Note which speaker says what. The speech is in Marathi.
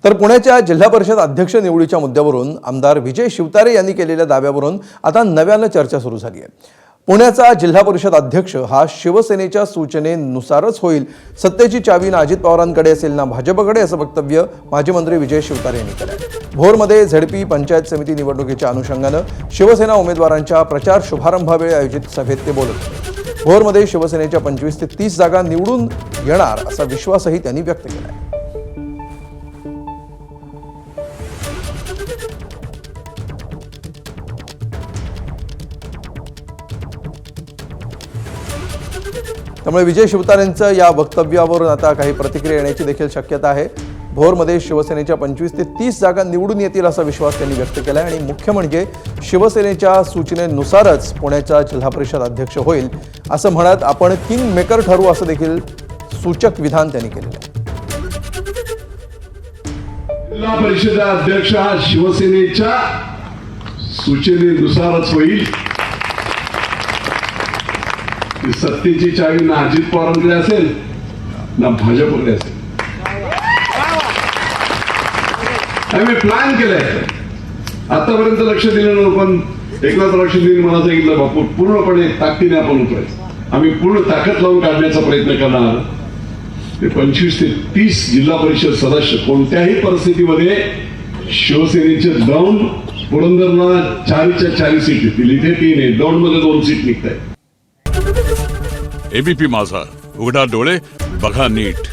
Speaker 1: तर पुण्याच्या जिल्हा परिषद अध्यक्ष निवडीच्या मुद्द्यावरून आमदार विजय शिवतारे यांनी केलेल्या दाव्यावरून आता नव्यानं चर्चा सुरू झाली आहे। पुण्याचा जिल्हा परिषद अध्यक्ष हा शिवसेनेच्या सूचनेनुसारच होईल, सत्तेची चावी ना अजित पवारांकडे असेल ना भाजपकडे, असं वक्तव्य माजी मंत्री विजय शिवतारे यांनी केलं आहे। भोरमध्ये झेडपी पंचायत समिती निवडणुकीच्या अनुषंगानं शिवसेना उमेदवारांच्या प्रचार शुभारंभावेळी आयोजित सभेत ते बोलत होते। भोरमध्ये शिवसेनेच्या 25 ते 30 जागा निवडून येणार असा विश्वासही त्यांनी व्यक्त केला आहे। त्यामुळे विजय शिवतारेंचं या वक्तव्यावरून आता काही प्रतिक्रिया येण्याची देखील शक्यता आहे। भोरमध्ये शिवसेनेच्या 25 ते 30 जागा निवडून येतील असा विश्वास त्यांनी व्यक्त केला आहे आणि मुख्य म्हणजे शिवसेनेच्या सूचनेनुसारच पुण्याचा जिल्हा परिषद अध्यक्ष होईल असं म्हणत आपण किंग मेकर ठरू असं देखील सूचक विधान त्यांनी केलेलं आहे।
Speaker 2: जिल्हा परिषद अध्यक्ष हा शिवसेनेच्या सूचनेनुसारच होईल। सत्तेची चावी ना अजित पवारांकडे असेल ना भाजपकडे असेल। आम्ही प्लॅन केलाय, आतापर्यंत लक्ष दिलं नव्हतं, पण एकनाथ शिंदे मला सांगितलं बापू पूर्णपणे ताकदीने आपण उतरायचं, आम्ही पूर्ण ताकद लावून काढण्याचा प्रयत्न करणार। ते 25 ते 30 जिल्हा परिषद सदस्य कोणत्याही परिस्थितीमध्ये शिवसेनेचे दौंड पुरंदरला 4च्या 4 सीट येतील, इथे 3 आहे, दौंडमध्ये 2 सीट निघत आहेत।
Speaker 3: एबीपी माझा, उघडा डोळे बघा नीट।